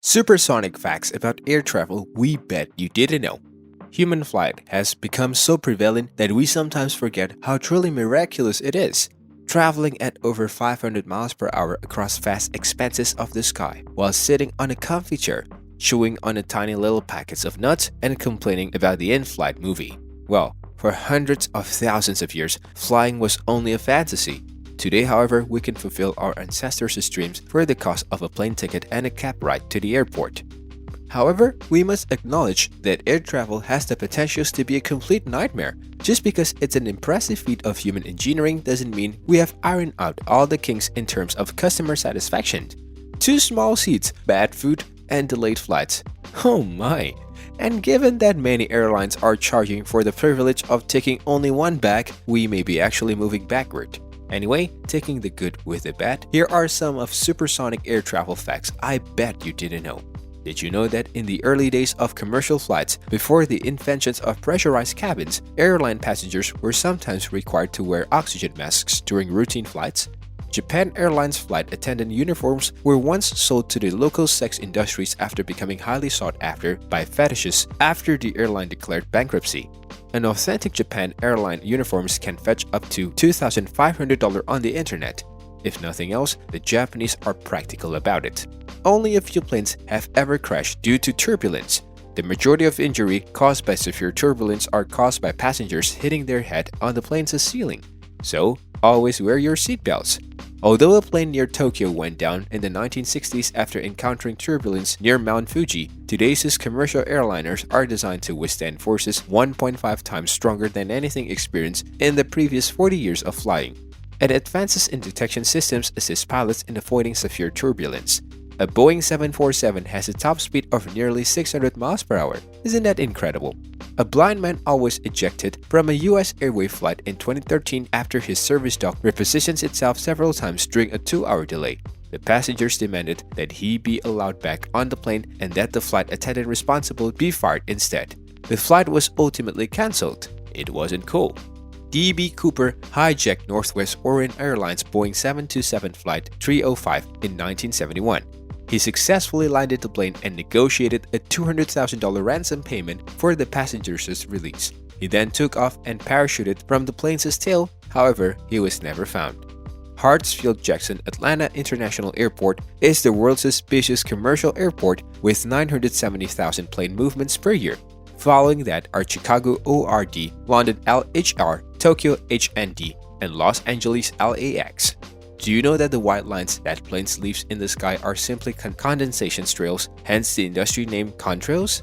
Supersonic facts about air travel we bet you didn't know. Human flight has become so prevalent that we sometimes forget how truly miraculous it is. Traveling at over 500 miles per hour across vast expanses of the sky while sitting on a comfy chair, chewing on a tiny little packets of nuts and complaining about the in-flight movie. Well, for hundreds of thousands of years, flying was only a fantasy. Today, however, we can fulfill our ancestors' dreams for the cost of a plane ticket and a cab ride to the airport. However, we must acknowledge that air travel has the potential to be a complete nightmare. Just because it's an impressive feat of human engineering doesn't mean we have ironed out all the kinks in terms of customer satisfaction. Too small seats, bad food, and delayed flights. Oh my! And given that many airlines are charging for the privilege of taking only one bag, we may be actually moving backward. Anyway, taking the good with the bad, here are some of supersonic air travel facts I bet you didn't know. Did you know that in the early days of commercial flights, before the inventions of pressurized cabins, airline passengers were sometimes required to wear oxygen masks during routine flights? Japan Airlines flight attendant uniforms were once sold to the local sex industries after becoming highly sought after by fetishists after the airline declared bankruptcy. An authentic Japan airline uniforms can fetch up to $2,500 on the internet. If nothing else, the Japanese are practical about it. Only a few planes have ever crashed due to turbulence. The majority of injury caused by severe turbulence are caused by passengers hitting their head on the plane's ceiling. So, always wear your seatbelts. Although a plane near Tokyo went down in the 1960s after encountering turbulence near Mount Fuji, today's commercial airliners are designed to withstand forces 1.5 times stronger than anything experienced in the previous 40 years of flying. And advances in detection systems assist pilots in avoiding severe turbulence. A Boeing 747 has a top speed of nearly 600 miles per hour. Isn't that incredible? A blind man was ejected from a US Airway flight in 2013 after his service dog repositions itself several times during a 2-hour delay. The passengers demanded that he be allowed back on the plane and that the flight attendant responsible be fired instead. The flight was ultimately cancelled. It wasn't cool. D.B. Cooper hijacked Northwest Orient Airlines Boeing 727 Flight 305 in 1971. He successfully landed the plane and negotiated a $200,000 ransom payment for the passengers' release. He then took off and parachuted from the plane's tail, however, he was never found. Hartsfield-Jackson Atlanta International Airport is the world's busiest commercial airport with 970,000 plane movements per year. Following that are Chicago ORD, London LHR, Tokyo HND, and Los Angeles LAX. Do you know that the white lines that planes leave in the sky are simply condensation trails, hence the industry name contrails?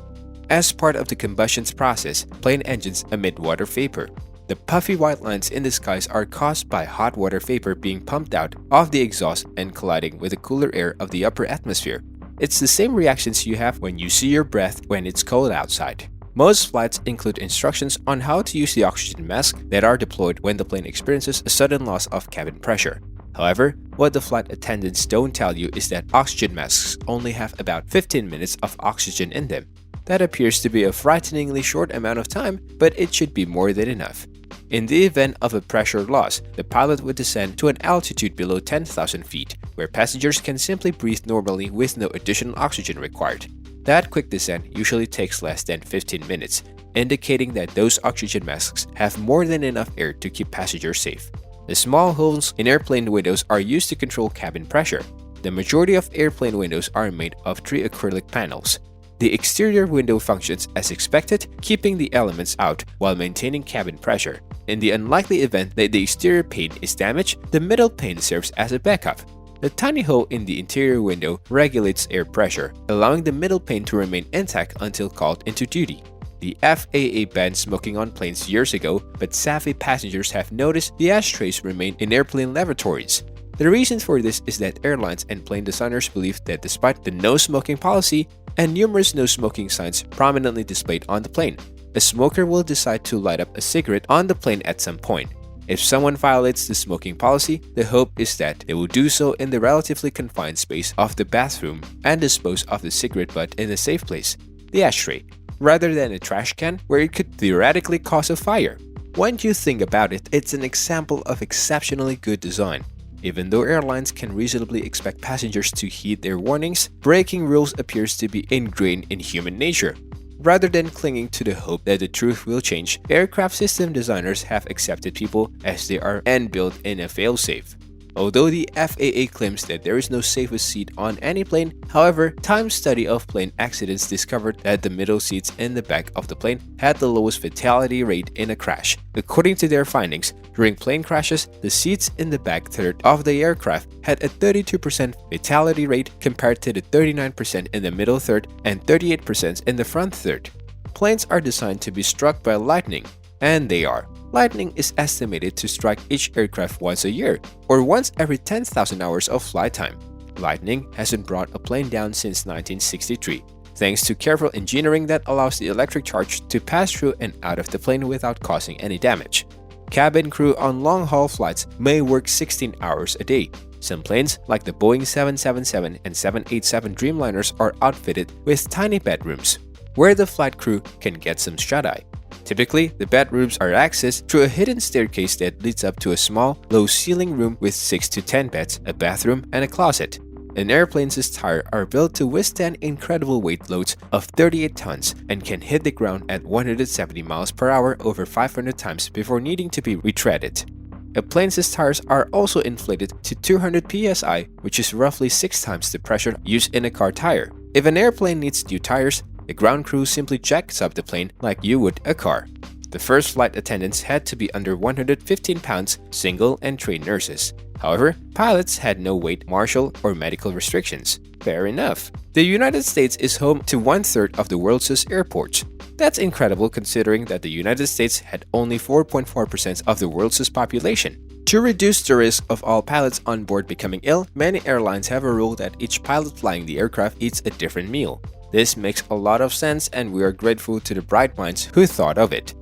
As part of the combustion process, plane engines emit water vapor. The puffy white lines in the skies are caused by hot water vapor being pumped out of the exhaust and colliding with the cooler air of the upper atmosphere. It's the same reactions you have when you see your breath when it's cold outside. Most flights include instructions on how to use the oxygen masks that are deployed when the plane experiences a sudden loss of cabin pressure. However, what the flight attendants don't tell you is that oxygen masks only have about 15 minutes of oxygen in them. That appears to be a frighteningly short amount of time, but it should be more than enough. In the event of a pressure loss, the pilot would descend to an altitude below 10,000 feet, where passengers can simply breathe normally with no additional oxygen required. That quick descent usually takes less than 15 minutes, indicating that those oxygen masks have more than enough air to keep passengers safe. The small holes in airplane windows are used to control cabin pressure. The majority of airplane windows are made of 3 acrylic panels. The exterior window functions as expected, keeping the elements out while maintaining cabin pressure. In the unlikely event that the exterior pane is damaged, the middle pane serves as a backup. The tiny hole in the interior window regulates air pressure, allowing the middle pane to remain intact until called into duty. The FAA banned smoking on planes years ago, but savvy passengers have noticed the ashtrays remain in airplane lavatories. The reason for this is that airlines and plane designers believe that despite the no-smoking policy and numerous no-smoking signs prominently displayed on the plane, a smoker will decide to light up a cigarette on the plane at some point. If someone violates the smoking policy, the hope is that they will do so in the relatively confined space of the bathroom and dispose of the cigarette butt in a safe place, the ashtray, rather than a trash can where it could theoretically cause a fire. When you think about it, it's an example of exceptionally good design. Even though airlines can reasonably expect passengers to heed their warnings, breaking rules appears to be ingrained in human nature. Rather than clinging to the hope that the truth will change, aircraft system designers have accepted people as they are and built in a failsafe. Although the FAA claims that there is no safest seat on any plane, however, time study of plane accidents discovered that the middle seats in the back of the plane had the lowest fatality rate in a crash. According to their findings, during plane crashes, the seats in the back third of the aircraft had a 32% fatality rate compared to the 39% in the middle third and 38% in the front third. Planes are designed to be struck by lightning, and they are. Lightning is estimated to strike each aircraft once a year, or once every 10,000 hours of flight time. Lightning hasn't brought a plane down since 1963, thanks to careful engineering that allows the electric charge to pass through and out of the plane without causing any damage. Cabin crew on long-haul flights may work 16 hours a day. Some planes, like the Boeing 777 and 787 Dreamliners, are outfitted with tiny bedrooms, where the flight crew can get some shut-eye. Typically, the bedrooms are accessed through a hidden staircase that leads up to a small, low-ceiling room with 6 to 10 beds, a bathroom, and a closet. An airplane's tires are built to withstand incredible weight loads of 38 tons and can hit the ground at 170 miles per hour over 500 times before needing to be retreaded. A plane's tires are also inflated to 200 psi, which is roughly 6 times the pressure used in a car tire. If an airplane needs new tires, the ground crew simply jacks up the plane like you would a car. The first flight attendants had to be under 115 pounds, single, and trained nurses. However, pilots had no weight, martial, or medical restrictions. Fair enough. The United States is home to 1/3 of the world's airports. That's incredible considering that the United States had only 4.4% of the world's population. To reduce the risk of all pilots on board becoming ill, many airlines have a rule that each pilot flying the aircraft eats a different meal. This makes a lot of sense, and we are grateful to the bright minds who thought of it.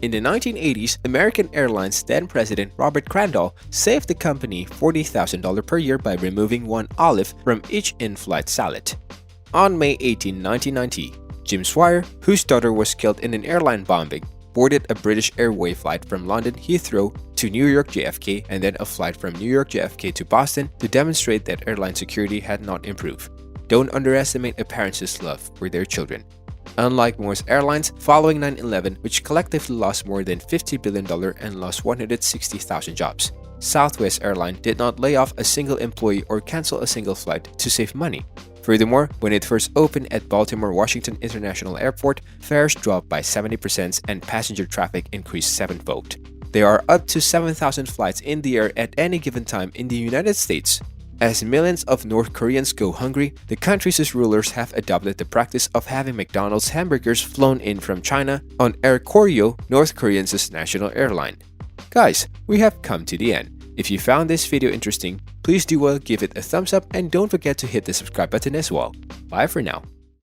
In the 1980s, American Airlines then-president Robert Crandall saved the company $40,000 per year by removing one olive from each in-flight salad. On May 18, 1990, Jim Swire, whose daughter was killed in an airline bombing, boarded a British Airways flight from London Heathrow to New York JFK and then a flight from New York JFK to Boston to demonstrate that airline security had not improved. Don't underestimate a parent's love for their children. Unlike most airlines, following 9/11, which collectively lost more than $50 billion and lost 160,000 jobs, Southwest Airlines did not lay off a single employee or cancel a single flight to save money. Furthermore, when it first opened at Baltimore-Washington International Airport, fares dropped by 70% and passenger traffic increased 7-fold. There are up to 7,000 flights in the air at any given time in the United States. As millions of North Koreans go hungry, the country's rulers have adopted the practice of having McDonald's hamburgers flown in from China on Air Koryo, North Korea's national airline. Guys, we have come to the end. If you found this video interesting, please do give it a thumbs up and don't forget to hit the subscribe button as well. Bye for now.